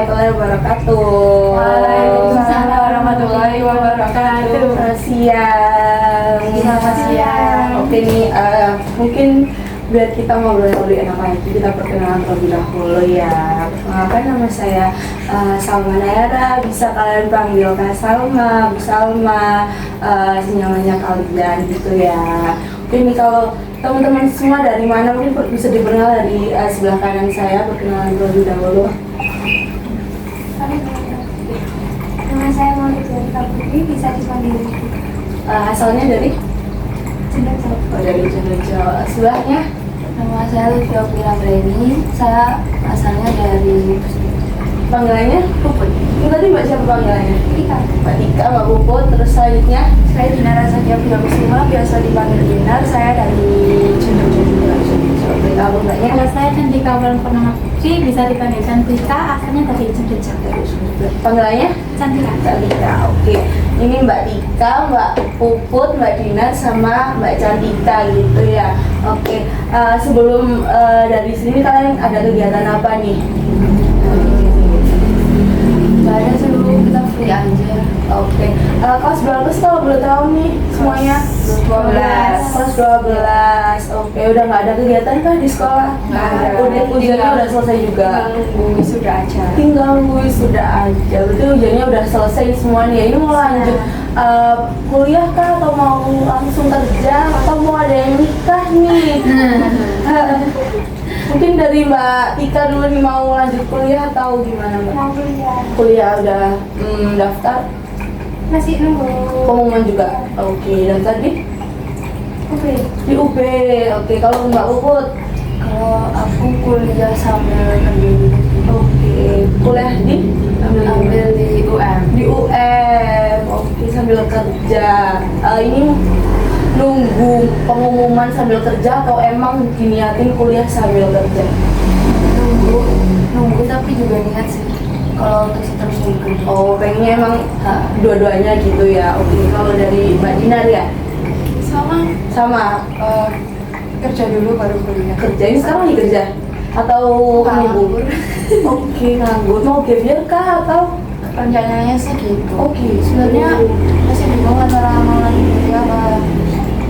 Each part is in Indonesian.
warahmatullahi wabarakatuh. Waalaikumsalam warahmatullahi wabarakatuh. Siang. Selamat siang. Oke nih, mungkin biar kita ngobrol lebih enak lagi, kita perkenalan terlebih dahulu ya. Kenalkan nama saya Salma Nayara, bisa kalian panggil Kak Salma, Bu Salma, senyamannya kalian gitu ya. Oke nih, kalau teman-teman semua dari mana mungkin bisa diperkenalkan dari sebelah kanan saya, perkenalan terlebih dahulu. Nama saya Monica Putri, bisa dipanggil Asalnya dari? Cendeco. Oh, dari Cendeco. Sebelahnya? Nama saya Livia Breni, saya asalnya dari Panggilannya? Puput. Ini tadi Mbak siapa panggilannya? Ika. Mbak Tika, Mbak Puput, terus selanjutnya? Saya Dinar Sakia Kusuma, biasa dipanggil Dinar, saya dari Cendeco juga. Oke, kalau Mbaknya? Kalau saya Cantika Wulan Purnama Putri, bisa dipanggil Cantika, asalnya dari Cendeco. Panggilannya? Cantika. Cantika, oke. Ini Mbak Tika, Mbak Puput, Mbak Dinar, sama Mbak Cantika gitu ya. Oke, sebelum dari sini kalian ada kegiatan apa nih? Gak ada sih dulu, kita free aja. Oke, kelas berapa sih kalau boleh tahu nih semuanya? 12. Kelas 12. Oke, udah nggak ada kegiatan kah di sekolah? Nggak ada. Ujiannya udah selesai juga? Nunggu sudah aja. Tinggal sudah aja. Berarti ujiannya udah selesai semuanya. Ini mau lanjut kuliah kah atau mau langsung kerja atau mau ada yang nikah nih? Mungkin dari Mbak Tika dulu nih, mau lanjut kuliah atau gimana Mbak? Mau kuliah. Kuliah udah daftar? Masih nunggu. Pengumuman juga? Oke, dan tadi? Oke. Di UB. Oke, kalau Mbak Puput? Kalau aku kuliah sambil kerja Oke, kuliah di? ambil di UM. Di UM. Oke, sambil kerja. Ini nunggu pengumuman sambil kerja atau emang diniatin kuliah sambil kerja? Nunggu tapi juga niat sih kalau untuk terus nunggu. Oh, pengennya emang dua-duanya gitu ya. Oke, kalau dari Mbak Dinar ya? Sama Kerja dulu baru kuliah. kerja. Ini sekarang lagi kerja? Atau nganggur? Oke, nganggur. Mau gap year kah atau? Rencananya sih gitu. Oke, Sebenarnya masih bingung antara mau lanjut kuliah apa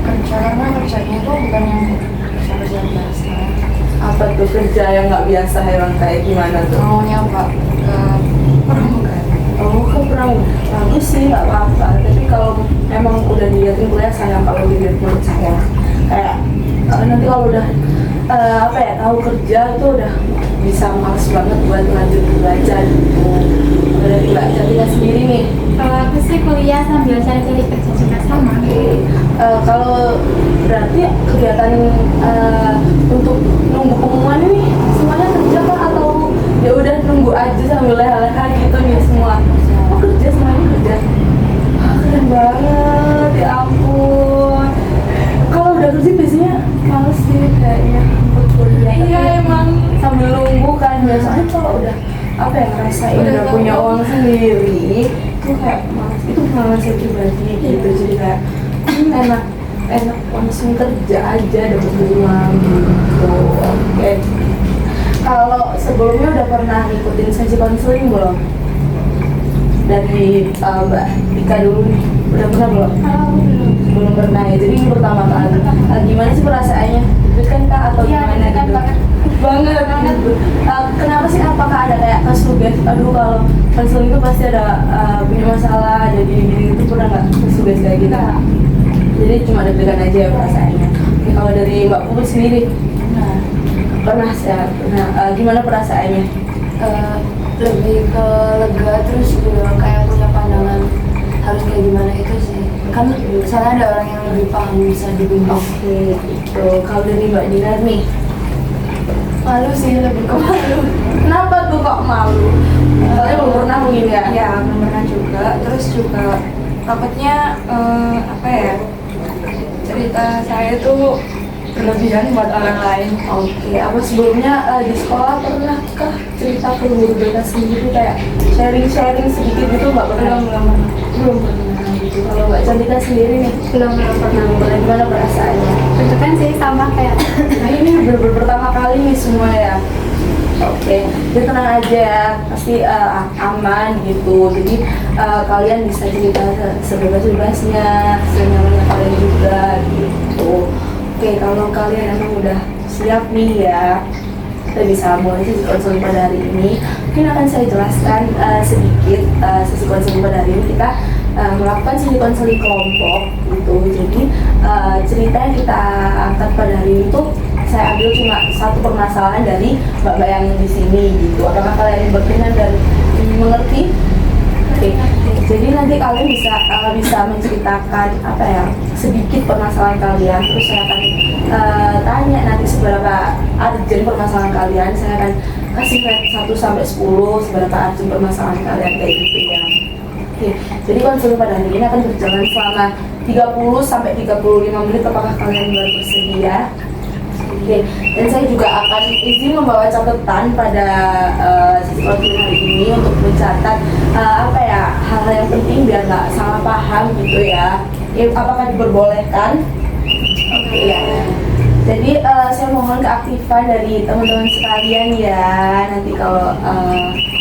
kerja, karena kerjanya itu bukan yang kerja biasa. apa tuh kerja yang nggak biasa, hewan kayak gimana tuh? Maunya apa? Permukaan. Oh, ke perang bagus sih, nggak apa-apa. Tapi kalau emang udah dilihatin kuliah, sayang kalau dilihat menurut saya. Kayak nanti kalau udah tahu kerja itu udah bisa males banget buat lanjut belajar gitu. Dari Mbak Cantika sendiri nih. Kalau aku sih kuliah sambil cari-cari kerja juga sama. Oke, kalau berarti kegiatan untuk nunggu pengumuman ini semuanya kerja kah atau ya udah nunggu aja sambil leha-leha gitu nih semua? Oh, kerja, semuanya kerja. Keren banget, ya ampun. Kalau udah kerja biasanya males sih kayaknya untuk kuliah. Iya, emang sambil nunggu kan biasanya kalau udah ngerasain udah punya uang sendiri itu kayak males. Itu pengalaman saya pribadi gitu, jadi kayak enak langsung kerja aja dapat uang gitu. Oke, kalau sebelumnya udah pernah ngikutin sesi konseling belum? Dari Mbak Tika dulu nih, udah pernah belum? Belum pernah ya, jadi ini pertama kali. Gimana sih perasaannya? Deg-degan kah atau gimana gitu? Banget. Kenapa sih? Apakah ada kayak kesuges? Aduh, kalau konseling itu pasti ada punya masalah, ada gini-gini itu, pernah nggak kesuges kayak gitu? Jadi cuma deg-degan aja ya perasaannya. Oke, kalau dari Mbak Puput sendiri? Pernah ya? Gimana perasaannya? Lebih ke lega, terus juga kayak punya pandangan harus kayak gimana itu sih. Kan misalnya ada orang yang lebih paham bisa dibimbing. Oke, itu. Kalau dari Mbak Dinar nih? Malu sih, lebih ke malu. Kenapa tuh kok malu? Soalnya belum pernah mungkin ya? Ya, belum pernah juga. Terus juga takutnya cerita saya tuh berlebihan buat orang lain. Oke, apa sebelumnya di sekolah pernahkah cerita ke guru BK sendiri kayak sharing-sharing sedikit gitu? Nggak pernah? Belum pernah gitu. Kalau Mbak Cantika sendiri nih? Belum pernah. Gimana perasaannya? Deg-degan sih sama kayak Nah, ini bener-bener pertama kali nih semua ya? Oke, jadi tenang aja ya, pasti aman gitu. Jadi kalian bisa cerita sebebas-bebasnya, senyamannya kalian juga gitu. Oke, kalau kalian emang udah siap nih ya, kita bisa mulai sesi konseling pada hari ini. Mungkin akan saya jelaskan sedikit sesi konseling pada hari ini. Kita melakukan sesi konseling kelompok gitu. Jadi cerita yang kita angkat pada hari ini tuh saya ambil cuma satu permasalahan dari mbak-mbak yang di sini gitu. Apakah kalian berkenan dan mengerti? Oke. Jadi nanti kalian bisa menceritakan apa ya, sedikit permasalahan kalian. Terus saya akan tanya nanti seberapa urgent permasalahan kalian. Saya akan kasih rate 1 sampai 10 seberapa urgent permasalahan kalian kayak gitu ya. Oke. Jadi konseling pada hari ini akan berjalan selama 30 sampai 35 menit. Apakah kalian bersedia? Oke, dan saya juga akan izin membawa catatan pada sesi konseling hari ini untuk mencatat apa ya, hal-hal yang penting biar nggak salah paham gitu ya. Apakah diperbolehkan? Oke ya. Jadi saya mohon keaktifan dari teman-teman sekalian ya. Nanti kalau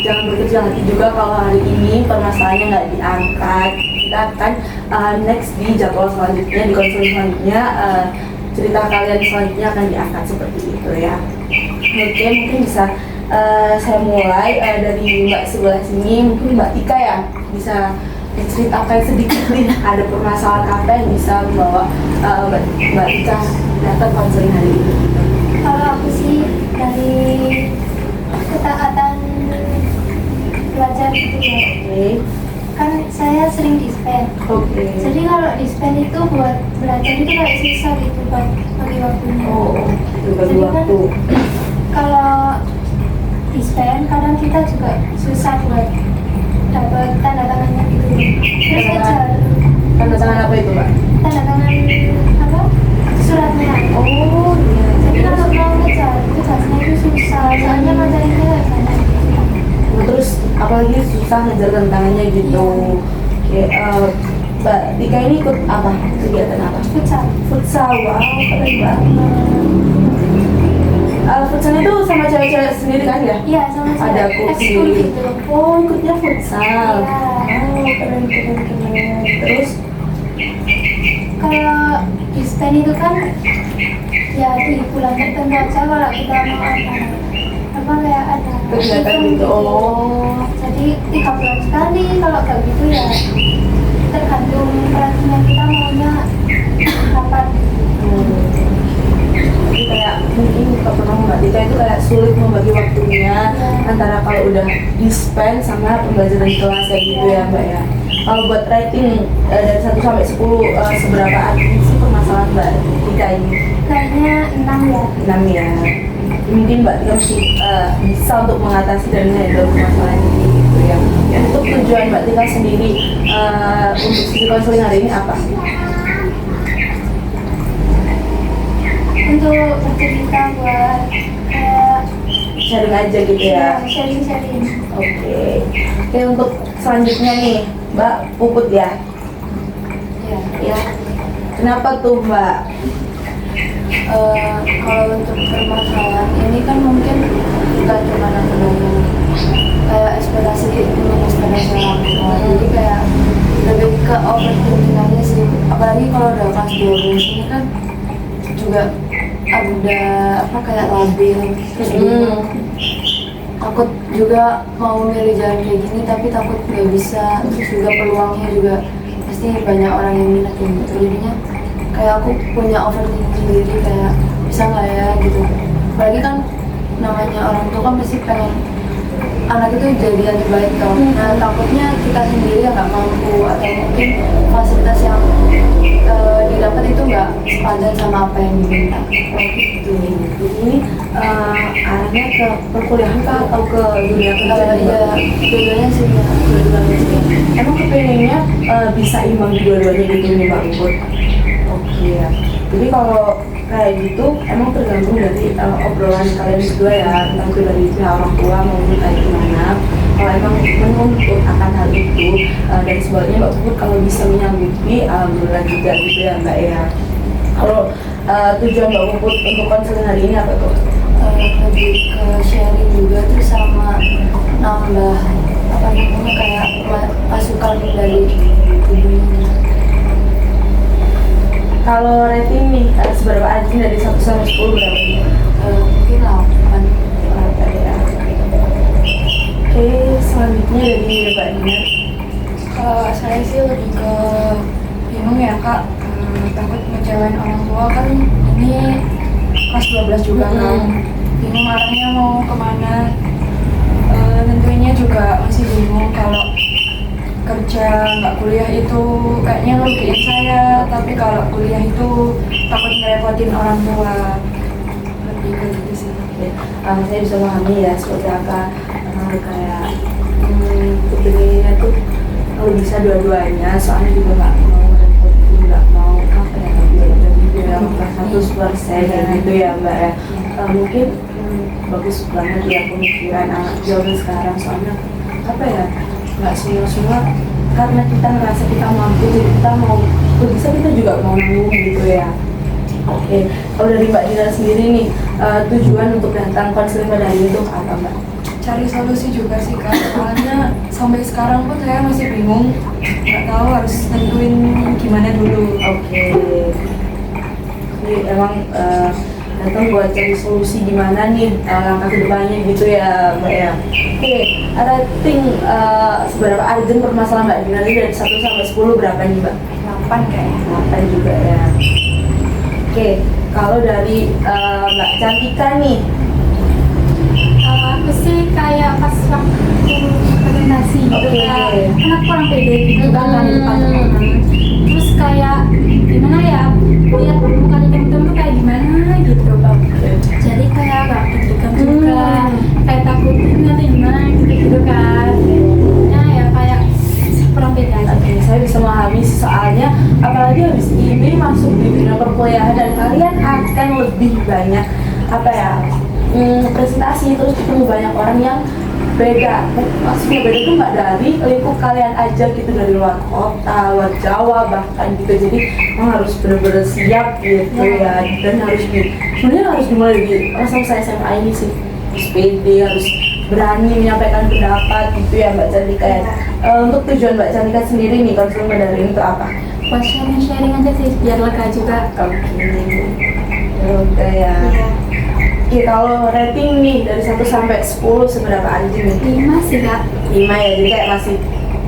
jangan berkecil hati juga kalau hari ini permasalahannya nggak diangkat. Kita akan next di jadwal selanjutnya, di konseling selanjutnya. Cerita kalian selanjutnya akan diangkat seperti itu ya. Oke, mungkin bisa saya mulai dari mbak sebelah sini. Mungkin mbak Tika ya bisa diceritakan sedikit nih, ada permasalahan apa yang bisa membawa mbak Tika datang konseling hari ini. Kalau aku sih dari ketaatan belajar gitu ya. Oke. Kan saya sering dispen. Oke. Jadi kalau dispen itu buat belajar itu kayak susah gitu buat bagi waktunya. Oh, itu bagi Jadi kan waktu. kalau dispen kadang kita juga susah buat dapat tanda tangannya gitu. Terus ngejar Tanda tangan apa itu mbak? tanda tangan apa suratnya. Oh iya. Jadi kalau mau ngejar tugasnya itu susah. Soalnya materinya kayak banyak. Terus apalagi susah ngejar tantangannya gitu. Oke, mbak Tika ini ikut apa? Kegiatan apa? Futsal. Futsal, wow, keren banget. Futsal itu sama cewek-cewek sendiri kan ya? Iya, sama Ada saya. kursi. Ekskul gitu. Oh, ikutnya futsal. Iya. Oh, keren. Terus, Kalau dispen itu kan ya di bulan tertentu aja kalau kita mau ada apa kayak ada kegiatan event gitu. Oh, Jadi 3 bulan sekali, kalau kayak gitu ya tergantung pelatihnya kita maunya kapan. Jadi kayak mungkin kalau mbak Tika itu kayak sulit membagi waktunya antara kalau udah dispen sama pembelajaran di kelas kayak gitu ya mbak ya. Kalau buat rating dari 1 sampai 10 seberapa arti sih permasalahan mbak Tika ini? Kayaknya 6 ya. 6 ya. Mungkin mbak Tika masih bisa untuk mengatasi dan handle permasalahan ini gitu ya. Untuk tujuan mbak Tika sendiri untuk sesi konseling hari ini apa? Untuk bercerita buat kayak Sharing aja gitu ya. sharing-sharing. Oke, untuk selanjutnya nih mbak Puput ya. Ya, Ya, kenapa tuh mbak? kalau untuk permasalahan ini kan mungkin bukan cuma namanya kayak ekspektasi orang tua, jadi kayak lebih ke overthinking aja sih. Apalagi kalau udah kelas 12 ini kan juga ada apa kayak labil, terus bingung. Takut juga mau milih jalan kayak gini tapi takut nggak bisa, terus juga peluangnya juga pasti banyak orang yang minat yang gitu, jadinya kayak aku punya overthinking sendiri kayak bisa nggak ya gitu. Apalagi kan namanya orang tua kan pasti pengen anak itu jadi yang terbaik toh. Nah takutnya kita sendiri yang nggak mampu atau mungkin fasilitas yang didapat itu nggak sepadan sama apa yang diminta. Gitu. Jadi ini arahnya ke perkuliahan kah atau ke dunia kerja? Ya dua-duanya sih ya. Dua-duanya sih. Emang kepengennya bisa imbang di dua-duanya gitu nih mbak Puput? Oke ya. Jadi kalau kayak gitu emang tergantung dari obrolan kalian berdua ya, entah itu dari pihak orang tua maupun kayak gimana. Kalau emang menuntut akan hal itu dan sebaliknya mbak Puput kalau bisa menyanggupi alhamdulillah juga gitu ya mbak ya. Kalau tujuan mbak Puput untuk konseling hari ini apa tuh? lebih ke sharing juga tuh sama nambah apa namanya kayak masukan dari tubuhnya gitu. Kalau rating nih, seberapa anjing dari 1 sampai 10 berapa? Mungkin 8. Berapa ya? Oke, selanjutnya dari Mbak Dina. Kalau saya sih lebih ke bingung ya kak, takut ngecewain orang tua kan ini kelas 12 juga kan, bingung arahnya mau kemana. Tentunya juga masih bingung kalau kerja nggak kuliah itu kayaknya ngerugiin saya, tapi kalau kuliah itu takut ngerepotin orang tua, lebih ke gitu sih. Saya bisa memahami ya seperti apa kayak kepengennya tuh kalau bisa dua-duanya, soalnya juga nggak mau repotin, nggak mau apa ya, bilang 100% gitu ya Mbak ya. Mungkin bagus banget ya pemikiran anak zaman sekarang, soalnya apa ya, nggak semua karena kita ngerasa kita mampu jadi kita mau bisa, kita juga mau nanggung gitu ya. Oke, kalau dari Mbak Dina sendiri nih, tujuan untuk datang konseling pada hari itu apa Mbak? Cari solusi juga sih kak, soalnya sampai sekarang pun saya masih bingung, nggak tahu harus nentuin gimana dulu. Oke, jadi emang datang buat cari solusi gimana nih langkah kedepannya gitu ya Mbak ya. Oke, rating seberapa urgent permasalahan Mbak Dina ini dari 1 sampai 10 berapa nih Mbak? 8 kayaknya. 8 juga ya. Oke, kalau dari Mbak Cantika nih. Aku sih kayak pas waktu presentasi gitu ya, kan aku kurang pede gitu kan di depan teman-teman. Terus kayak gimana ya, lihat mukanya temen-temen tuh kayak gimana gitu. Jadi kayak gak deg-degan juga, kayak takut nanti gimana gitu kan. Nah ya kayak kurang pede aja. Oke, saya bisa memahami sih, soalnya apalagi habis ini masuk di dunia perkuliahan dan kalian akan lebih banyak apa ya, presentasi, terus ketemu banyak orang yang beda. Maksudnya beda tuh nggak dari lingkup kalian aja gitu, dari luar kota, luar Jawa bahkan gitu. Jadi emang harus benar-benar siap gitu ya, dan sebenarnya harus dimulai di masa-masa SMA ini sih, harus pede, harus berani menyampaikan pendapat gitu ya Mbak Cantika ya. Untuk tujuan Mbak Cantika sendiri nih konseling pada hari ini itu apa? Buat sharing aja sih biar lega juga. Oke ya. Oke, kalau rating nih dari 1 sampai 10 seberapa anjing nih? 5 sih kak. 5 ya, jadi kayak masih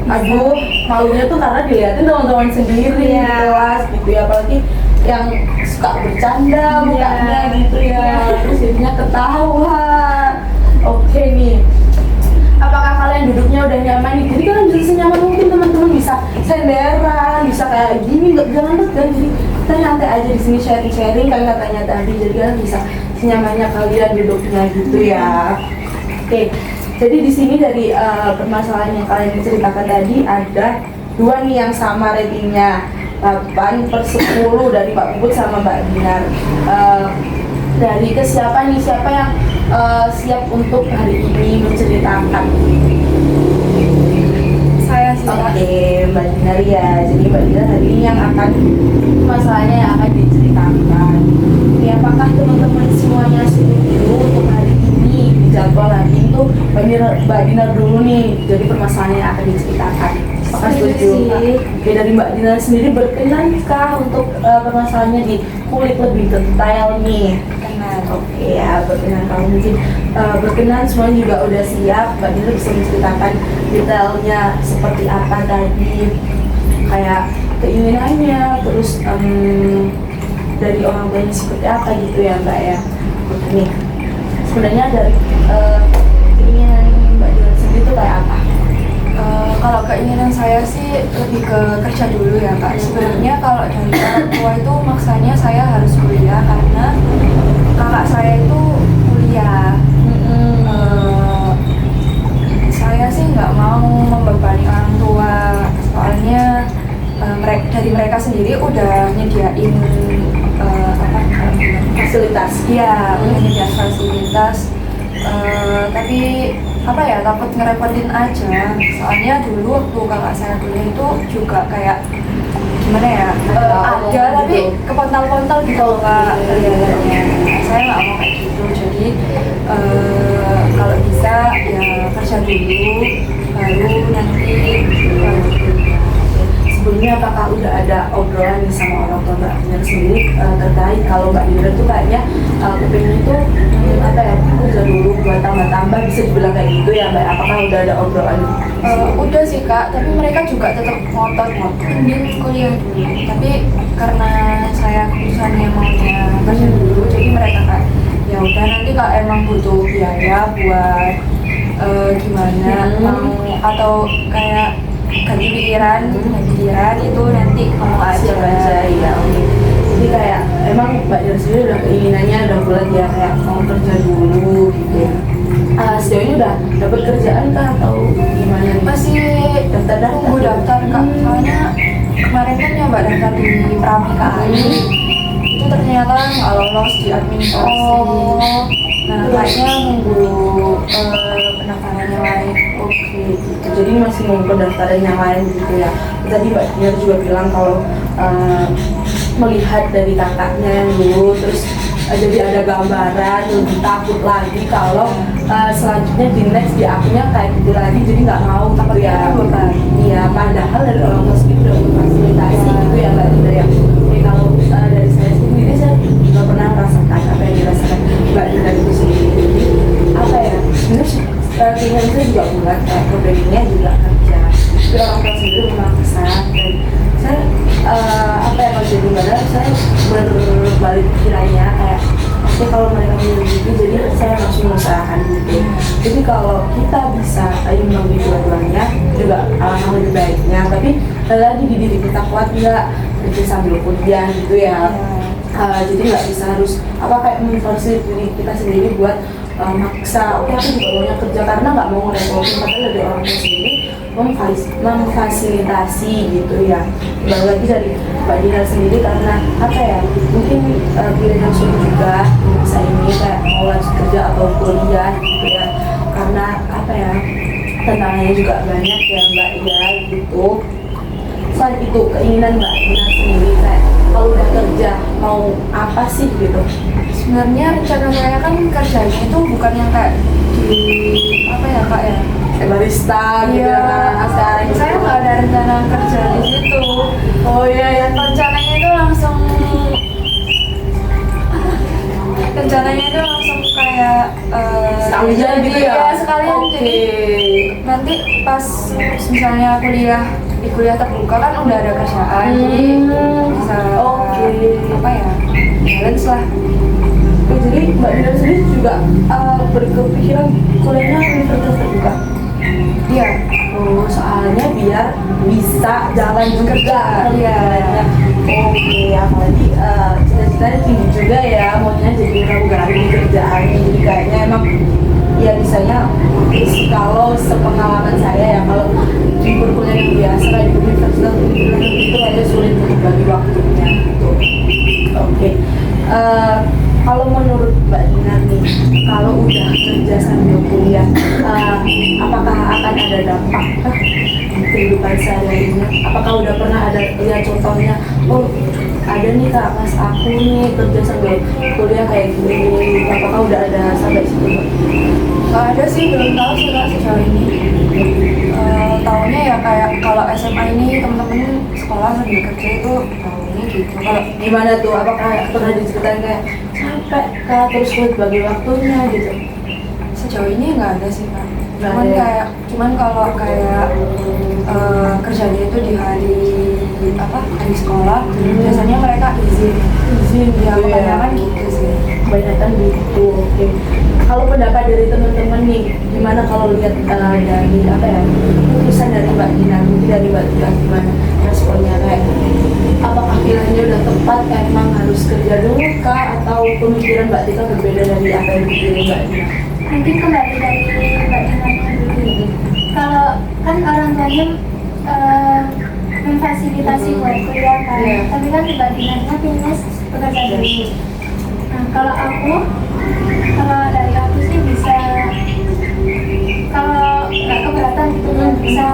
aduh, malunya tuh karena dilihatin teman-teman sendiri di kelas gitu ya, apalagi yang suka bercanda mukanya gitu ya, terus jadinya ketawa. Oke nih, apakah kalian duduknya udah nyaman nih? Jadi kalian bisa senyaman mungkin, teman-teman bisa senderan, bisa kayak gini, jangan tegang. Jadi kita nyantai aja di sini, sharing kan katanya tadi, jadi kalian bisa senyamannya kalian duduknya gitu ya. Oke, jadi di sini dari permasalahan yang kalian ceritakan tadi ada 2 nih yang sama ratingnya, 8/10 dari Pak Puput sama Mbak Dinar. Dari kesiapan nih, siapa yang siap untuk hari ini menceritakan? Saya sih kak. Oke, Mbak Dinar ya. Jadi Mbak Dinar hari ini yang akan masalahnya yang akan diceritakan. Ya, apakah teman-teman semuanya setuju untuk hari ini di jadwal hari ini tuh Mbak Dinar dulu nih, jadi permasalahannya yang akan diceritakan? Apakah setuju? Oke, dari Mbak Dinar sendiri berkenankah untuk permasalahannya dikulik lebih detail nih? Oke ya, berkenan. Kalau mungkin berkenan semuanya juga udah siap, Mbak Dina bisa menceritakan detailnya seperti apa tadi, kayak keinginannya, terus dari orang tuanya seperti apa gitu ya Mbak ya. Nih, sebenarnya dari keinginan Mbak Dina sendiri itu kayak apa? Kalau keinginan saya sih lebih ke kerja dulu ya kak. Sebenarnya kalau dari orang tua itu maksanya saya harus kuliah karena kakak saya itu kuliah. Saya sih nggak mau membebani orang tua, soalnya dari mereka sendiri udah nyediain Fasilitas? Iya, udah nyediain fasilitas. Tapi apa ya, takut ngerepotin aja. Soalnya dulu waktu kakak saya kuliah itu juga kayak gimana ya, ada tapi kepontal-pontal gitu kak. saya nggak mau kayak gitu. Jadi kalau bisa ya kerja dulu, baru nanti kuliah. Sebelumnya apakah udah ada obrolan nih sama orang tua Mbak Dinar sendiri terkait kalau Mbak Dinar tuh kayaknya kepingin tuh apa ya, kerja dulu buat tambah-tambah, bisa dibilang kayak gitu ya Mbak? Apakah udah ada obrolan? Udah sih Kak, tapi mereka juga tetap ngotot mending kuliah dulu. Tapi karena saya keputusannya maunya kerja dulu, jadi mereka kayak ya udah nanti kalau emang butuh biaya buat gimana mau atau kayak ganti pikiran itu nanti kamu aja ya. Oke. Jadi kayak emang Mbak Dinar sendiri udah keinginannya udah bulat ya, kayak mau kerja dulu gitu ya. Sejauh ini udah dapat kerjaan kah atau gimana nih? masih tunggu daftar Kak, soalnya kemarin kan nyoba daftar di Pramika itu ternyata nggak lolos di administrasi. Nah kayaknya nunggu pendaftaran yang lain. Oke, gitu. Jadi masih mau pendaftaran yang lain gitu ya. Tadi Mbak Dinar juga bilang kalau melihat dari kakaknya yang dulu, terus jadi ada gambaran, lebih takut lagi kalau selanjutnya di next di akhirnya kayak gitu lagi, jadi nggak mau gitu ya. Iya, padahal dari orang tua sendiri udah memfasilitasi gitu ya Mbak Dinar ya. Oke, kalau dari saya sendiri saya nggak pernah merasakan apa yang dirasakan Mbak Dinar itu sendiri. Jadi apa ya, sebenarnya pilihan saya juga bulat, kayak kepengennya juga kerja, tapi orang tua sendiri memaksa. Dan saya apa ya, kalau jadi badan saya berbalik pikirannya kayak oke, kalau mereka milih gitu jadi saya langsung mengusahakan gitu. Jadi kalau kita bisa membagi dua-duanya juga alangkah lebih baiknya, tapi lagi di diri kita kuat nggak kerja sambil kuliah gitu ya. Jadi nggak bisa harus apa kayak memforce diri kita sendiri buat maksa, oke aku juga maunya kerja karena nggak mau ngerepotin, padahal dari orang tua sendiri memfasilitasi gitu ya. Baru lagi dari Mbak Dinar sendiri karena apa ya, mungkin pilihan sulit juga masa ini kayak mau lanjut kerja atau kuliah gitu ya, karena apa ya, tantangannya juga banyak ya Mbak ya gitu. Selain itu keinginan Mbak Dinar sendiri kayak kalau udah kerja mau apa sih gitu? Sebenarnya rencana saya kan kerjanya itu bukan yang kayak di apa ya Kak ya, Kayak barista gitu ya kan sekarang gitu. saya nggak ada rencana kerja di situ. Oh iya ya, Rencananya itu langsung kayak sekalian gitu ya? Iya, sekalian. Oke. Jadi nanti pas misalnya di kuliah terbuka kan udah ada kerjaan, jadi bisa apa ya, balance lah. Oke, jadi Mbak Dinar sendiri juga berkepikiran kuliahnya universitas terbuka? Iya. Oh, soalnya biar bisa jalan kerja. Iya. Oke, apalagi cita-citanya tinggi juga ya, maunya jadi pramugari di kerjaan. Jadi kayaknya emang ya bisanya kalau sepengalaman saya ya, kalau di perkuliahan yang biasa kayak di universitas itu aja sulit untuk bagi waktunya gitu. Oke. Kalau menurut Mbak Dinar nih, kalau udah kerja sambil kuliah, apakah akan ada dampak kehidupan sehari-harinya? Apakah udah pernah ada lihat contohnya? Oh, ada nih kak mas aku nih kerja sambil kuliah kayak gini. Apakah udah ada sampai situ Mbak? Nggak ada sih, belum tahu sih Kak sejauh ini. Taunya ya kayak kalau SMA ini temen-temen sekolah sambil kerja itu taunya gitu. Kalau Gimana tuh? Apakah pernah diceritain kayak capek kak terus sulit bagi waktunya gitu? sejauh ini nggak ada sih Kak. Nggak Cuman ada. kayak kalau kayak kerjanya itu di hari sekolah, biasanya mereka izin ya, gitu kebanyakan gitu sih. Kebanyakan gitu. Oke. Kalau pendapat dari teman-teman nih, gimana kalau lihat dari apa ya, keputusan dari Mbak Dinar, mungkin dari Mbak Dinar gimana responnya, kayak apakah pilihannya udah tepat, emang harus kerja dulu kah, atau pemikiran Mbak Tika berbeda dari apa yang dipilih Mbak Dinar? Mungkin kembali dari Mbak Dinar dulu. Kalau kan orang tuanya memfasilitasi buat kuliah kan, Iya. tapi kan Mbak Dinarnya pilihnya bekerja dulu. Nah kalau dari aku sih bisa, kalau nggak keberatan gitu ya, bisa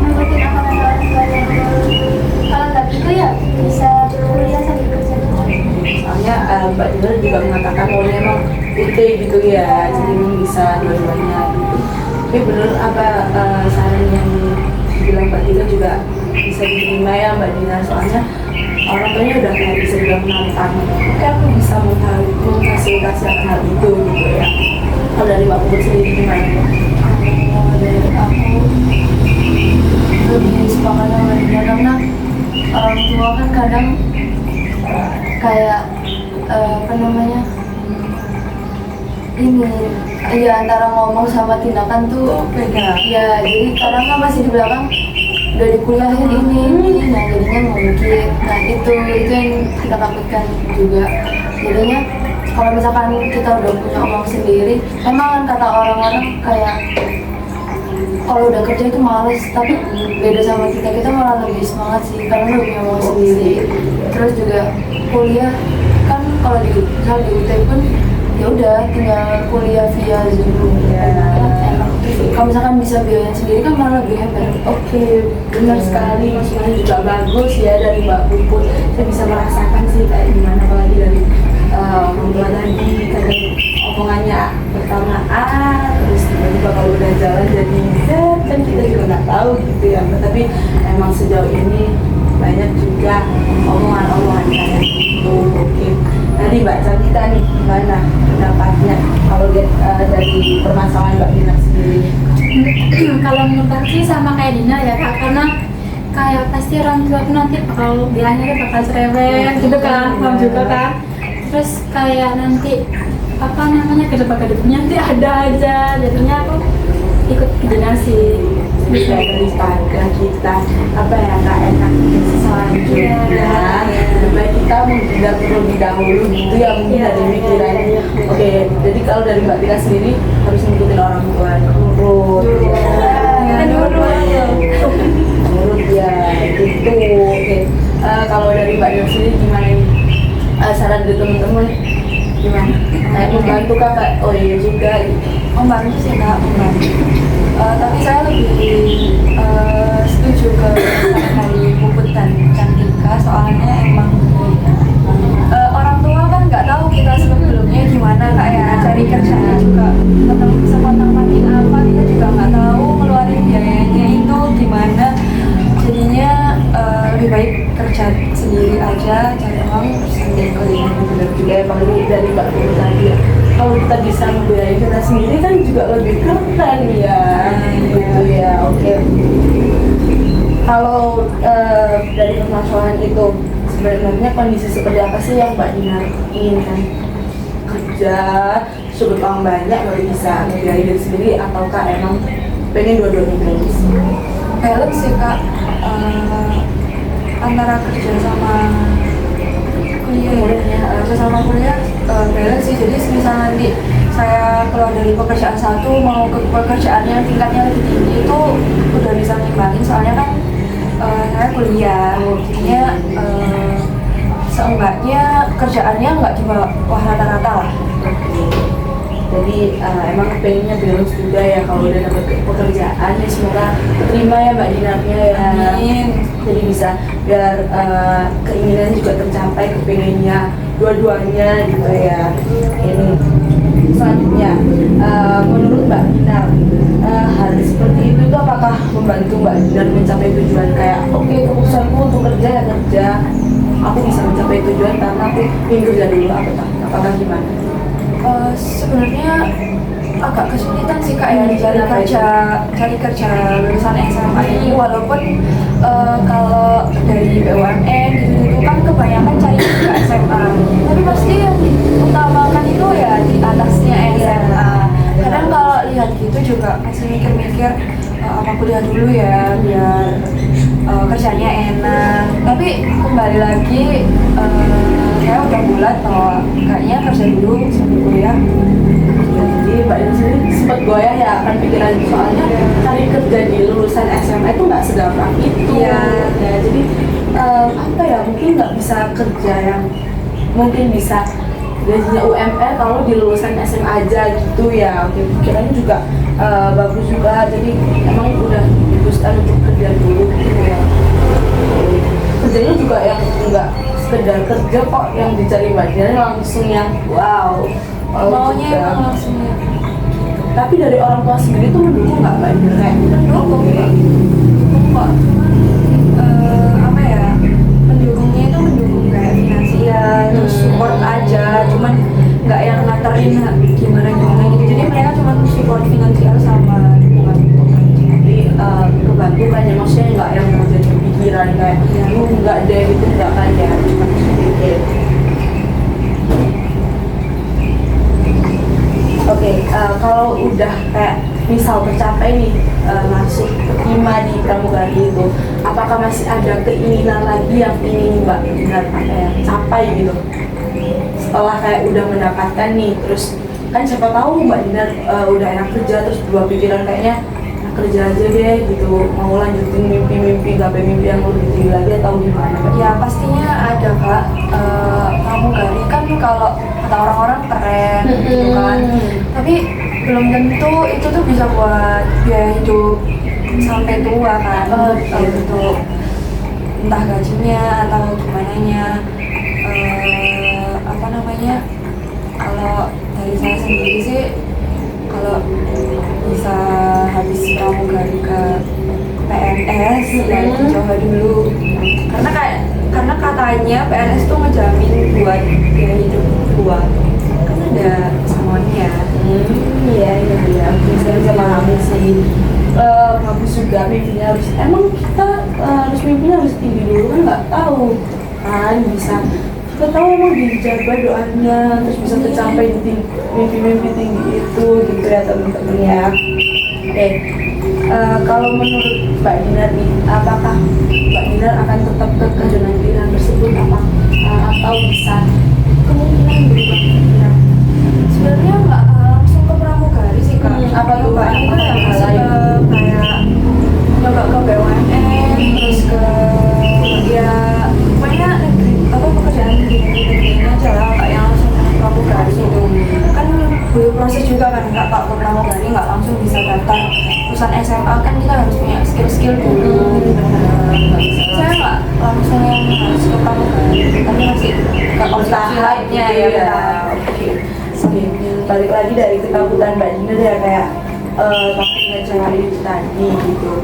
ngikutin apa kata orang tua dulu. Kalau nggak gitu ya bisa kuliah sambil kerja dulu. Soalnya Mbak Dina juga mengatakan maunya emang UT gitu ya, jadi emang bisa dua-duanya gitu. Tapi bener apa saran yang dibilang Mbak Dina juga bisa diterima ya Mbak Dina, soalnya orang tuanya udah kayak bisa bilang menantang, oke aku bisa memfasilitasi akan hal itu gitu ya. Kalau dari Mbak Puput sendiri gimana ya? Kalau dari aku lebih sepakat sama dia karena orang tua kan kadang kayak apa namanya ini ya antara ngomong sama tindakan tuh beda ya, jadi kadang kan masih di belakang udah dikuliahin ini nah jadinya ngungkit. Nah itu yang kita takutkan juga, jadinya kalau misalkan kita udah punya uang sendiri emang kan kata orang-orang kayak kalau udah kerja itu males, tapi beda sama kita malah lebih semangat sih karena udah punya uang sendiri. Terus juga kuliah kan kalau di UT pun ya udah tinggal kuliah via Zoom ya, enak. Kalau misalkan bisa biayain sendiri kan malah lebih hebat. Oke, benar sekali, maksudnya juga bagus ya dari Mbak Puput. Saya bisa merasakan sih kayak gimana, apalagi dari orang tua tadi kadang omongannya pertama A, terus tiba-tiba kalau udah jalan jadi Z, kan kita juga nggak tahu gitu ya. Tapi emang sejauh ini banyak juga omongan-omongan kayak gitu. Oke, tadi Mbak Cantika nih gimana pendapatnya kalau dari permasalahan Mbak Dina sendiri? Kalau menurut aku sih sama kayak Dina ya Kak, karena kayak pasti orang tua tuh nanti bakal bilangnya bakal cerewet gitu kan, paham juga kan. Terus kayak nanti apa namanya kedep-kedepnya nanti ada aja, jadinya aku ikut ke Dina sih. Bisa daripada kita apa ya nggak enak selanjutnya, lebih baik kita menghindar terlebih dahulu gitu ya, mungkin dari pikiran. Oke, jadi kalau dari Mbak Tika sendiri harus ngikutin orang tua, nurut ya, nurut ya gitu. Oke, kalau dari Mbak Tika sendiri gimana nih? Saran dari teman-teman gimana? Kayak membantu kakak? Oh iya juga. Membantu sih Kak, membantu. Tapi saya lebih setuju ke saran dari Puput dan Cantika, soalnya emang orang tua kan nggak tahu kita sebelumnya gimana Kak ya, cari kerjanya juga ketemu kesempatan pagi apa kita juga nggak tahu, ngeluarin biayanya itu gimana. Jadinya lebih baik kerja sendiri aja, cari uang sendiri. Benar juga ya, apalagi dari Mbak Puput tadi ya, kalau kita bisa membiayai kita sendiri kan juga lebih keren ya, gitu ya. Oke, kalau dari permasalahan itu sebenarnya kondisi seperti apa sih yang Mbak Dina inginkan? Kerja, sudut uang banyak baru bisa membiayai diri sendiri, ataukah emang pengen dua-duanya balance? Balance sih Kak, antara kerja sama kuliah, kerja sama kuliah balance sih. Jadi misalnya nanti saya keluar dari pekerjaan satu mau ke pekerjaan yang tingkatnya lebih tinggi itu udah bisa ngimbangin, soalnya kan saya kuliah, jadinya seenggaknya kerjaannya nggak di bawah rata-rata lah. Jadi emang pengennya balance juga ya, kalau udah dapat pekerjaan ya semoga terima ya Mbak Dinarnya ya. Amin. Jadi bisa biar keinginannya juga tercapai, kepengennya dua-duanya gitu ya. Ini selanjutnya menurut Mbak Dinar hal seperti itu tuh apakah membantu Mbak Dinar mencapai tujuan, kayak oke keputusanku untuk kerja ya kerja, aku bisa mencapai tujuan karena aku ingin kerja dulu, apakah gimana? Sebenarnya agak kesulitan sih Kak ya cari kerja lulusan SMA ini, walaupun kalau dari BUMN gitu kan kebanyakan cari kerja SMA, tapi pasti yang diutamakan itu ya di atasnya SMA. Kadang kalau lihat gitu juga masih mikir-mikir apa kuliah dulu ya biar kerjanya enak, tapi kembali lagi saya udah bulat bahwa kayaknya kerja dulu sambil kuliah. Jadi Mbak Dinar sendiri sempat goyah ya akan pikiran, soalnya cari kerja di lulusan SMA itu nggak segampang itu ya, jadi apa ya, mungkin nggak bisa kerja yang mungkin bisa gajinya UMR kalau di lulusan SMA aja gitu ya. Oke, pikirannya juga bagus juga, jadi emang udah diputuskan untuk kerja dulu gitu ya. Kerjanya juga yang nggak sekedar kerja kok yang dicari Mbak Dinar langsung yang wow maunya juga. emang langsung ya. Tapi dari orang tua sendiri tuh mendukung nggak Mbak Dinar kayak Mendukung kok, cuman apa ya, mendukungnya itu mendukung kayak finansial, terus support aja, cuman nggak yang nganterin gimana gitu. Jadi mereka cuma support finansial sama dukungan untuk kerja. jadi kebantu kan ya, maksudnya nggak yang mau jadi pikiran kayak lu nggak deh gitu nggak kan ya, cuma sedikit. Oke, kalau udah kayak misal tercapai nih masuk terima di pramugari itu, apakah masih ada keinginan lagi yang ingin Mbak Dinar capai gitu? Setelah kayak udah mendapatkan nih, terus kan siapa tahu Mbak Dinar udah enak kerja terus berubah pikiran kayaknya enak kerja aja deh gitu, mau lanjutin mimpi-mimpi gapai mimpi yang lebih tinggi lagi atau gimana? Ya pastinya ada Kak, pramugari kan kalau kata orang-orang keren gitu kan, tapi belum tentu itu tuh bisa buat biaya hidup sampai tua kan. Untuk entah gajinya atau gimana nya, apa namanya, kalau dari saya sendiri sih kalau bisa habis pramugari ke PNS ya dicoba dulu, karena katanya PNS tuh ngejamin buat biaya hidup tua, kan ada semuanya. Iya, saya bisa memahami sih. Bagus juga mimpinya harus, emang kita harus mimpinya harus tinggi dulu kan, nggak tahu kan bisa kita tahu emang dijaga doanya terus bisa tercapai di mimpi-mimpi tinggi itu gitu ya teman-teman ya. Oke, kalau menurut Mbak Dinar nih, apakah Mbak Dinar akan tetap kekeh dengan pilihan tersebut atau bisa kemungkinan berubah pikiran? Sebenarnya nggak langsung ke pramugari sih Kak. Apa tuh, Mbak? Itu ya Apa masih lain? ke kayak nyoba ke BUMN, terus ke ya pokoknya negeri, apa pekerjaan di negeri ini aja lah, nggak yang langsung ke pramugari gitu. Kan butuh proses juga kan Kak, Pak, ke pramugari nggak langsung bisa daftar lulusan SMA, kan kita harus punya skill dulu. Saya nggak langsung yang harus ke pramugari, tapi masih ke opsi lainnya ya. Oke, balik lagi dari ketakutan Mbak Dinar ya, kayak takut ngecewain itu tadi gitu.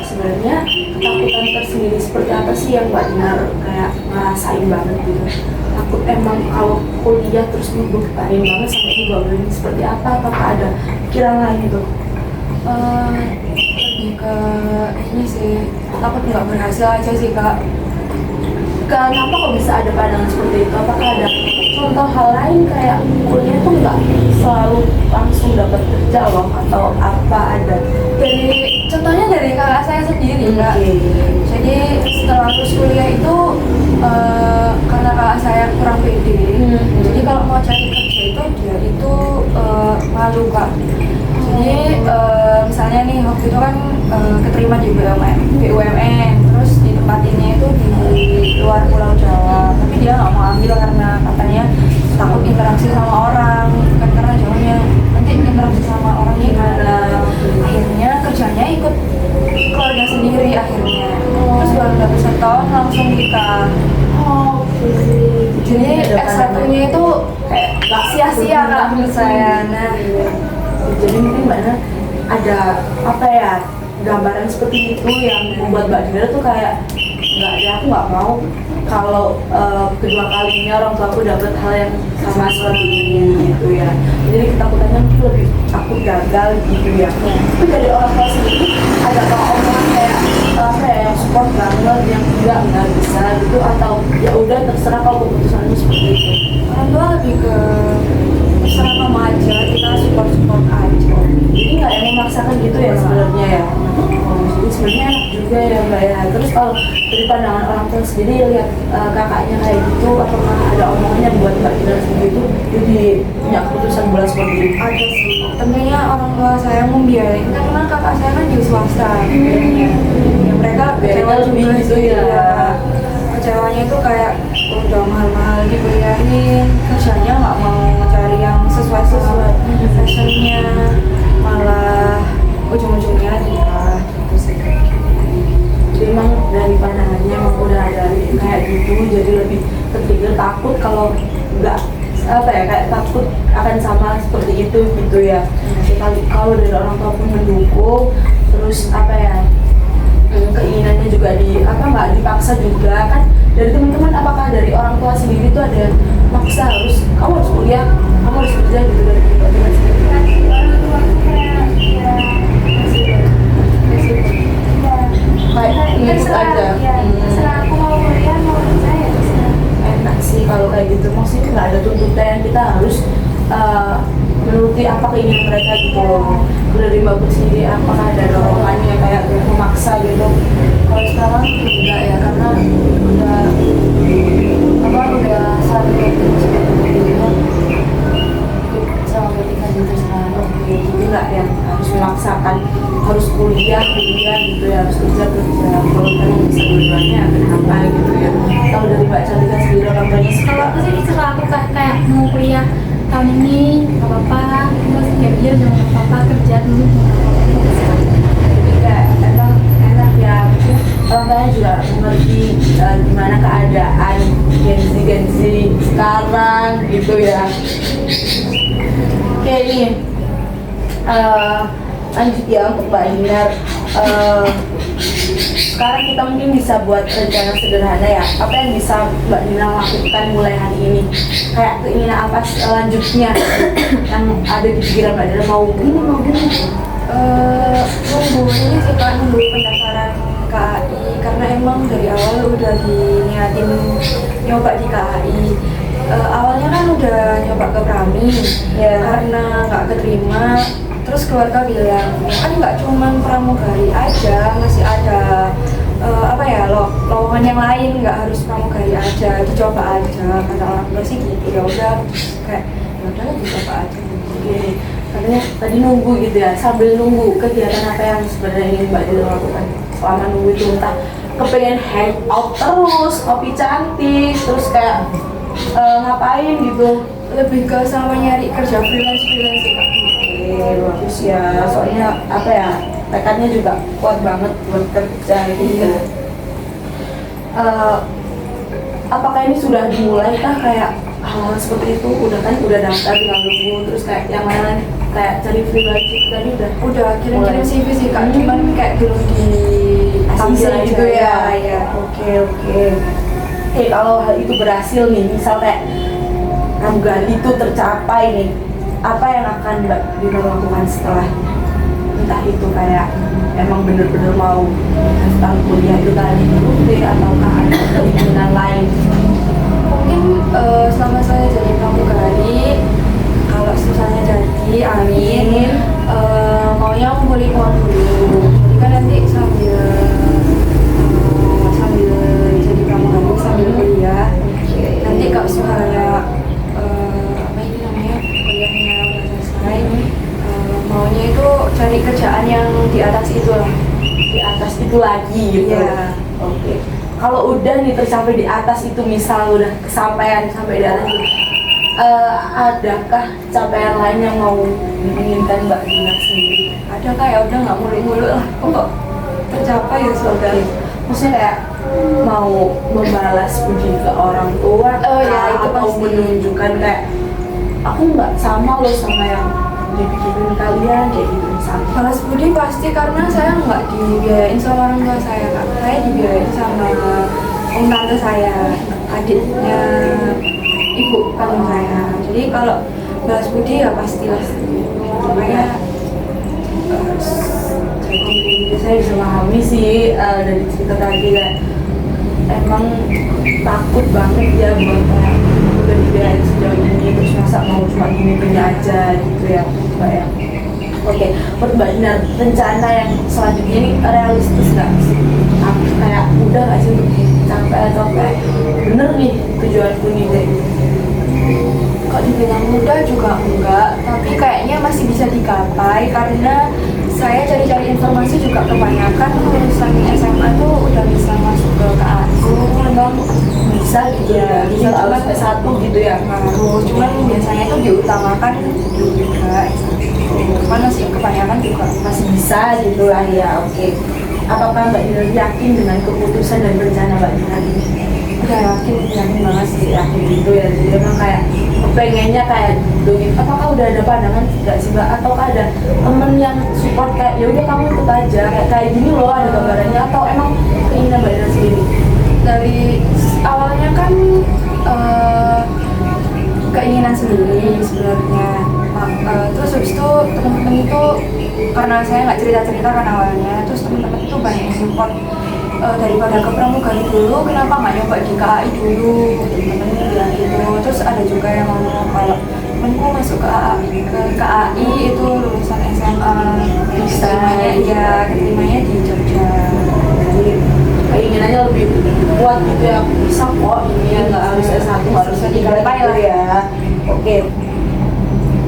Sebenarnya ketakutan tersendiri seperti apa sih yang Mbak Dinar kayak ngerasain banget gitu? Takut emang kalau kuliah terus ngebuktiin banget sampai dibangunin seperti apa? Apakah ada pikiran lain gitu? Lebih ke ini sih, takut nggak berhasil aja sih Kak. Kenapa kok bisa ada pandangan seperti itu? Apakah ada contoh hal lain kayak kuliah tuh nggak selalu langsung dapat kerja loh, atau apa ada? Contohnya dari kakak saya sendiri Kak. Jadi setelah lulus kuliah itu karena kakak saya kurang pede, jadi kalau mau cari kerja itu dia itu malu Kak. Jadi misalnya nih waktu itu kan keterima di BUMN, terus ditempatinnya itu di luar Pulau Jawa, tapi dia nggak mau ambil karena katanya takut interaksi sama orang, kan karena jauhnya nanti interaksi sama orangnya gimana. Akhirnya kerjanya ikut keluarga sendiri akhirnya, terus baru dapat 1 tahun langsung nikah. Jadi S1-nya itu kayak gak sia-sia Kak menurut saya. Nah, jadi mungkin Mbak Dinar ada apa ya, gambaran seperti itu yang membuat Mbak Dinar tuh kayak nggak ya, aku nggak mau kalau kedua kalinya orang tua aku dapat hal yang sama seperti ini gitu ya. Jadi ketakutannya mungkin lebih takut gagal gitu ya. Tapi dari orang tua sendiri ada omongan kayak apa ya, yang support banget, yang nggak bisa gitu, atau ya udah terserah kalau keputusanmu seperti itu? orang tua lebih ke terserah kamu aja, kita support aja. Jadi nggak yang memaksakan gitu ya sebenarnya ya. Jadi sebenarnya enak juga ya Mbak ya. Terus kalau dari pandangan orang tua sendiri lihat kakaknya kayak gitu, apakah ada omongannya buat Mbak Dinar sendiri itu jadi punya keputusan bulan seperti ini? Ada sih, tentunya orang tua saya membiayain karena kakak saya kan di swasta biayanya. Ya mereka kecewa lebih juga gitu sih, ya. Kecewanya itu kayak udah mahal-mahal dikuliahin, kerjanya nggak mau cari yang sesuai passionnya, malah ujung-ujungnya nikah gitu sih. Jadi emang dari pandangannya emang udah ada kayak gitu, jadi lebih tertrigger takut kalau nggak apa ya, kayak takut akan sama seperti itu gitu ya. Kali kalau dari orang tua pun mendukung, terus apa ya, keinginannya juga nggak dipaksa juga kan. Dari teman-teman, apakah dari orang tua sendiri itu ada yang maksa kamu harus kuliah, kamu harus kerja gitu dari teman-teman sendiri? Orang tua aku kayak ya Kayak ngikut aja. terserah aku mau kuliah mau kerja ya terserah. Enak sih kalau kayak gitu, maksudnya nggak ada tuntutan kita harus menuruti apa keinginan mereka gitu loh. Udah dari Mbak Put sendiri, apakah ada dorongannya kayak memaksa gitu? Kalau sekarang enggak ya, karena udah saling ngerti sebenarnya sama ketika itu sekarang. Jadi nggak yang harus memaksakan harus kuliah gitu ya, harus kerja. Kalau kita bisa dua-duanya kenapa gitu ya. Kalau dari Mbak Cantika sendiri, orang tuanya Kalau aku sih terserah aku kayak mau kuliah tahun ini nggak apa-apa, terus kayak dia udah nggak apa-apa, kerja dulu nggak apa-apa. jadi kayak emang enak ya, orang tuanya juga mengerti gimana keadaan Gen Z sekarang gitu ya. Oke nih, lanjut ya untuk Mbak Dinar. Sekarang kita mungkin bisa buat rencana sederhana ya. Apa yang bisa Mbak Dinar lakukan mulai hari ini? Kayak keinginan apa selanjutnya yang ada di pikiran Mbak Dinar, mau gini. Nunggu ini sih Kak, nunggu pendaftaran KAI, karena emang dari awal udah diniatin nyoba di KAI. Awalnya kan udah nyoba ke Prami ya, karena nggak keterima. Terus keluarga bilang kan nggak cuman pramugari aja, masih ada lowongan yang lain, nggak harus pramugari aja, dicoba aja, kata orang tua sih gitu. Ya udah, kayak ya udah dicoba aja. Oke, katanya tadi nunggu gitu ya, sambil nunggu kegiatan apa yang sebenarnya ingin Mbak Dinar lakukan selama nunggu itu? Entah kepengen hangout terus, kopi cantik, terus kayak ngapain gitu? Lebih ke sama nyari kerja freelance sih Kak. Oke, bagus ya, soalnya apa ya, tekadnya juga kuat banget buat kerja gitu. Apakah ini sudah dimulai kah kayak hal seperti itu? Udah daftar tinggal nunggu, terus kayak yang lain kayak cari freelance itu tadi Udah kirim-kirim CV sih Kak, cuman kayak belum di tampil aja gitu ya. ya. Oke. Kalau hal itu berhasil nih, misal kayak pramugari itu tercapai nih, apa yang akan Mbak Dinar lakukan setelah entah itu kayak emang bener-bener mau daftar kuliah itu tadi ataukah ada keinginan lain? Mungkin selama saya jadi pramugari, kalau misalnya jadi, amin, maunya ngumpulin uang dulu. Jadi kan nanti sambil jadi pramugari sambil kuliah. Nanti kalau misalnya kuliahnya udah selesai, maunya itu cari kerjaan yang di atas itu lah. Di atas itu lagi gitu. Iya. Oke. Kalau udah nih tercapai di atas itu, misal udah kesampaian sampai di atas itu, adakah capaian lain yang mau diinginkan Mbak Dinar sendiri? Ada kayak udah nggak muluk-muluk lah, kok tercapai ya sudah. Maksudnya kayak mau membalas budi ke orang tua, Oh ya, itu atau pasti. menunjukkan kayak aku nggak sama loh sama yang dipikirin kalian kayak gitu misalnya. Balas budi pasti, karena saya nggak dibiayain sama orang tua saya Kak. Saya dibiayain sama om tante saya, adiknya ibu kandung saya. Jadi kalau balas budi ya pastilah. Makanya Jadi saya bisa memahami sih dari cerita tadi kayak emang takut banget ya buat kayak udah dibiayain sejauh ini terus masa mau cuma gini aja gitu ya Mbak ya. Oke, menurut Mbak Dinar, rencana yang selanjutnya ini realistis nggak sih? Kayak udah nggak sih untuk dicapai atau kayak bener nih tujuanku nih kayak gitu? kalau dibilang mudah juga enggak, tapi kayaknya masih bisa digapai karena saya cari-cari informasi juga kebanyakan lulusan SMA tuh udah bisa masuk ke KAI. Memang bisa gitu ya, bisa harus S1 gitu ya. Harus, cuman biasanya itu diutamakan juga. Cuman masih kebanyakan juga Masih bisa gitu lah ya. Oke, apakah Mbak Dinar yakin dengan keputusan dan rencana Mbak Dinar ini? udah yakin banget sih yakin gitu ya, jadi emang kayak pengennya kayak gitu. Apakah udah ada pandangan nggak sih mbak, atau ada temen yang support kayak ya udah kamu ikut aja kayak gini loh ada gambarannya, atau emang keinginan mbak Dina sendiri? Dari awalnya kan keinginan sendiri sebenarnya. Terus habis itu teman-teman itu, karena saya nggak cerita-cerita kan awalnya, terus teman-teman itu banyak yang support. Daripada ke pramugari dulu, kenapa nggak nyoba di KAI dulu, temen-temen bilang gitu. Terus ada juga yang ngomong kalau temenku masuk ke KAI itu lulusan SMA, keterimanya ya keterimanya di Jogja. Jadi keinginannya lebih kuat gitu ya, bisa kok ini ya, nggak harus S1 harusnya digapai lah ya. Oke,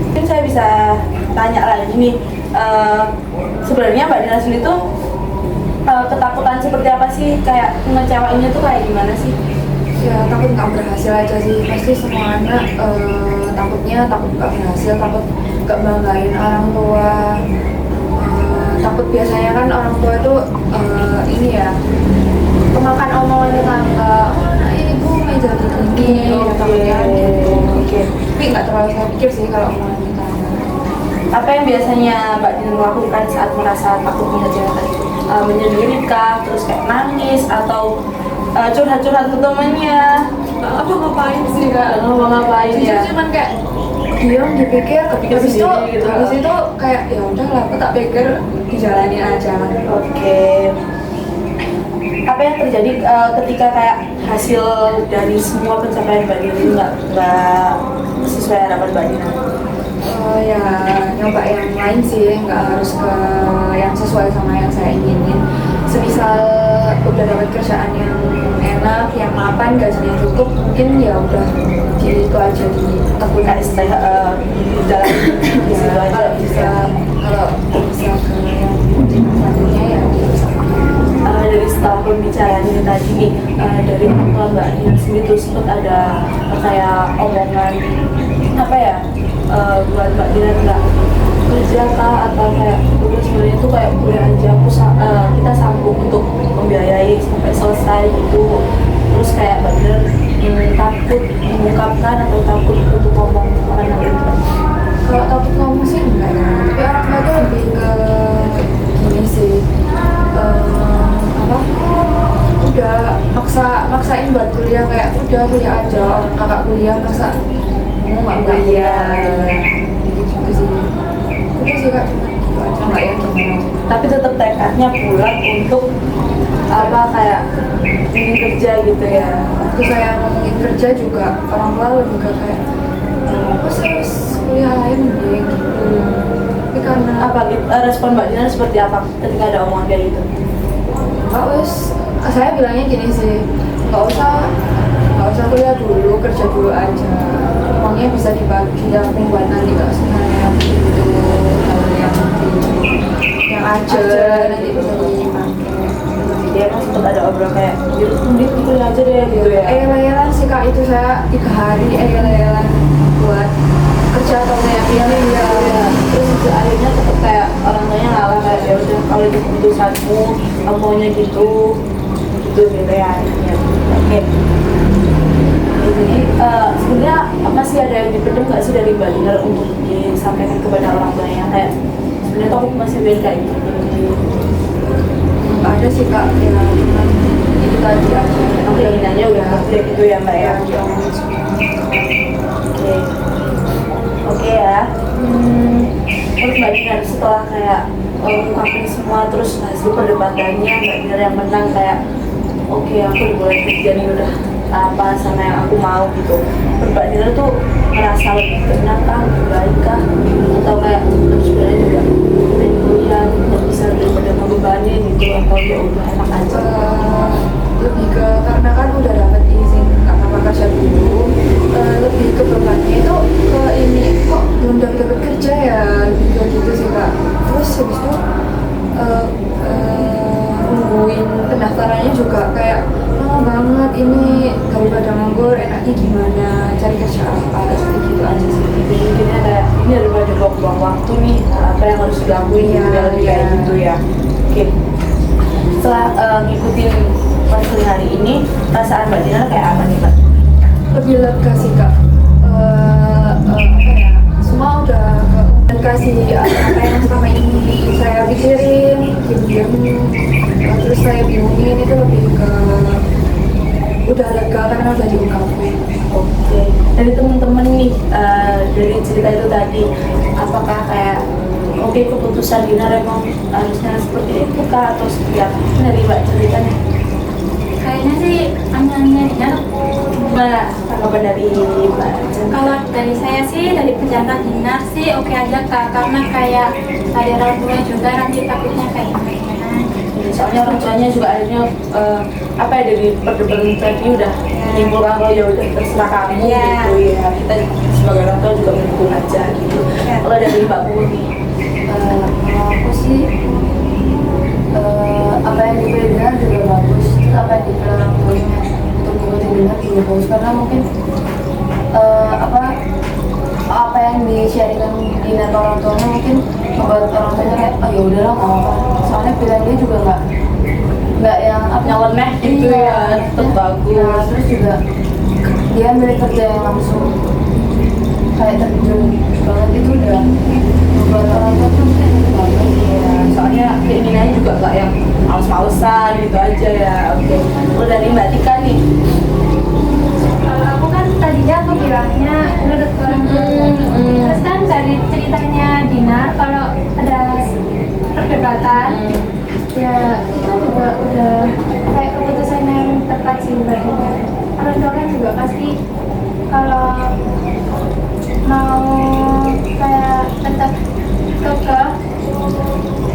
mungkin saya bisa tanya lagi nih, sebenarnya mbak Dina sendiri tuh ketakutan seperti apa sih, kayak ngecewainnya tuh kayak gimana sih? Ya takut nggak berhasil aja sih, pasti semua anak takutnya takut nggak berhasil, takut nggak banggain orang tua. Takut biasanya kan orang tua itu ini ya, kemakan omongan tetangga, oh nah ini bu meja begini, takutnya gitu. Tapi nggak terlalu saya pikir sih kalau omongan tetangga. Apa yang biasanya mbak Dina lakukan saat merasa takut mengecewakan itu? Menyendiri kah, terus kayak nangis, atau curhat-curhat ke temannya? Apa ngapain sih kak? Ngapain ya? Cuman kayak diam dipikir, Kepikir habis itu sendiri gitu. habis itu kayak ya udahlah, aku tak pikir dijalanin aja. Oke. Apa yang terjadi ketika kayak hasil dari semua pencapaian mbak Dina itu nggak sesuai harapan mbak Dina? Ya nyoba yang lain sih, nggak harus ke yang sesuai sama yang saya inginin. Semisal udah dapat kerjaan yang enak, yang mapan, gajinya cukup, mungkin ya udah di itu aja, ditekun Kayak jalan di situ aja. kalau bisa ke yang selanjutnya ya diusahakan. Dari setelah pembicaraan ini tadi nih, dari orang tua mbak Dina sendiri tuh sempat ada kayak omongan apa ya, buat mbak Dina nggak kerja kah, atau kayak udah sebenarnya tuh kayak udah aja kita sanggup untuk membiayai sampai selesai gitu, terus kayak mbak Dina takut mengungkapkan atau takut untuk ngomong karena itu? Kalau takut ngomong sih enggak ya, tapi orang tua tuh lebih ke gini sih, udah maksain buat kuliah, kayak udah kuliah aja, orang kakak kuliah masa kamu nggak kuliah gitu sih. Udah sih kak, gitu aja, nggak ya gimana. Tapi tetap tekadnya bulat untuk apa, kayak ingin kerja gitu ya. Waktu saya ngomongin kerja juga orang tua lebih ke kayak aku harus kuliah lain deh gitu. Tapi karena Apa respon mbak Dina seperti apa ketika ada omongan kayak gitu? saya bilangnya gini sih, nggak usah kuliah dulu, kerja dulu aja, uangnya bisa dibagi tabung buat nanti kalau sebenarnya gitu, kalau yang aja nanti bisa dipakai. Dia emang sempat ada obrolan kayak mending kuliah aja deh gitu ya. Eyel-eyelan sih kak, itu saya 3 hari eyel-eyelan buat kerja atau kayak ini ya. Terus akhirnya tetap kayak orang tuanya ngalah, kayak ya udah kalau itu keputusanmu, kamu maunya gitu ya akhirnya. Oke. Jadi sebenarnya masih ada yang dipendam nggak sih dari mbak Dina untuk disampaikan kepada orang tuanya, kayak sebenarnya aku masih pengen kayak gitu? Ada sih kak, ya cuman itu tadi aja. Keinginannya udah gitu ya mbak ya. Oke ya. Terus mbak Dina setelah kayak mengungkapkan semua, terus hasil perdebatannya mbak Dina yang menang, kayak oke aku boleh kerja nih, udah apa sama yang aku mau gitu. Mbak Dina tuh merasa lebih tenang kah, lebih baik kah, atau kayak sebenarnya juga pengen kuliah nggak bisa daripada ngebebani gitu, atau ya udah enak aja? Lebih ke karena kan udah dapat izin nggak apa-apa kerja dulu, lebih ke bebannya itu ke ini kok belum dapat kerja ya, lebih ke gitu sih kak. Terus habis itu nungguin pendaftarannya juga kayak lama banget, ini daripada nganggur enaknya gimana, cari kerja apa, seperti gitu aja sih. Jadi mungkinnya kayak ini daripada buang-buang waktu nih, apa yang harus dilakuin Iya, biar lebih kayak iya. gitu ya. Oke. setelah ngikutin konseling hari ini, perasaan Mbak Dinar kayak apa nih Mbak? Lebih lega sih kak. Apa ya, semua udah dan kasih apa yang selama ini saya pikirin, diam-diam, terus saya bingungin itu lebih ke udah lega karena udah diungkapin. Oke, dari temen-temen nih, dari cerita itu tadi, apakah kayak oke keputusan Dinar emang harusnya seperti itu kah atau seperti apa dari Mbak ceritanya? Kayaknya sih anehnya Dinar. Gimana tanggapan dari Mbak? Kalau dari saya sih, dari penjelasan Dinar sih oke aja kak, karena kayak ada orang tua juga nanti takutnya kayak gimana. Soalnya orang tuanya juga akhirnya apa ya, dari perdebatan tadi udah menyimpulkan kalau ya udah terserah kamu gitu ya, kita sebagai orang tua juga mendukung aja gitu. Kalau dari Mbak Puri, Kalau aku sih apa yang dipilih Dinar juga bagus, terus apa yang dipilih orang tuanya untuk ngikutin Dinar juga bagus karena mungkin apa yang di-sharingkan Dinar ke orang tuanya mungkin membuat orang tuanya kayak oh ya udahlah nggak apa-apa, soalnya pilihan dia juga nggak yang apa nyeleneh gitu ya, tetap bagus. Nah, terus juga dia milih kerja yang langsung kayak terjun banget, itu udah membuat orang tua tuh kayak bagus Ya, soalnya keinginannya juga nggak yang males-malesan gitu aja ya. Oke, kalau dari Mbak Tika nih, Kalau aku kan tadinya aku bilangnya menurut orang tua. Terus kan dari ceritanya Dinar kalau ada perdebatan, ya itu juga udah kayak keputusan yang tepat sih buat Dinar. Orang tua kan juga pasti kalau mau kayak tetap kekeh,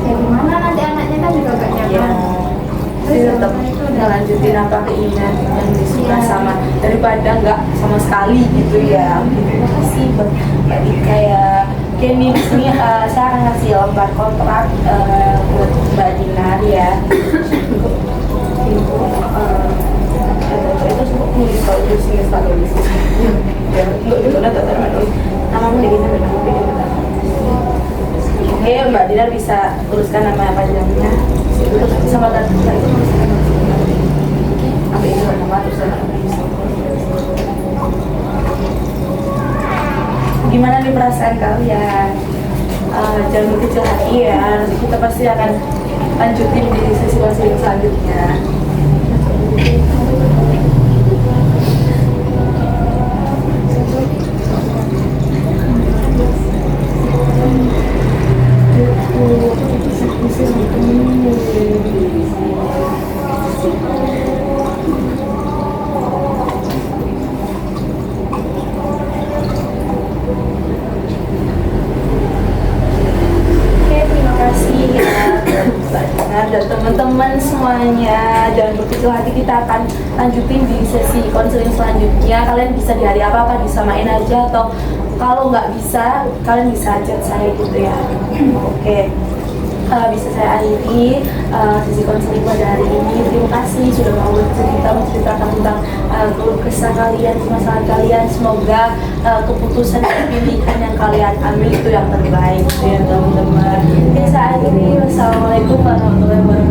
ya gimana nanti anaknya kan juga gak nyaman. ya Terus dia tetap itu udah ngelanjutin apa keinginan yang disuka Iya. sama daripada nggak sama sekali gitu ya. Terima kasih buat Mbak Tika ya. Oke nih, di sini saya akan ngasih lembar kontrak buat Mbak Dinar ya. Itu semua nulis kalau di sini selalu nulis. Ya, nggak itu udah tak terus. Namamu di sini benar. Oke, Mbak Dinar bisa tuliskan nama panjangnya. Itu sama tadi itu tuliskan apa itu nama terus nama. Gimana nih perasaan kalian? Jangan berkecil hati ya. Nanti kita pasti akan lanjutin di sesi selanjutnya. Dan teman-teman semuanya, jangan berkecil hati, kita akan lanjutin di sesi konseling selanjutnya. Kalian bisa di hari apa disamain aja, atau kalau nggak bisa kalian bisa chat saya gitu ya. Oke, bisa saya akhiri sesi konseling pada hari ini. Terima kasih sudah mau bercerita, menceritakan tentang keluh kesah kalian, masalah kalian. Semoga keputusan dan pilihan yang kalian ambil itu yang terbaik ya teman-teman. Oke, saya akhiri. Wassalamualaikum warahmatullahi wabarakatuh.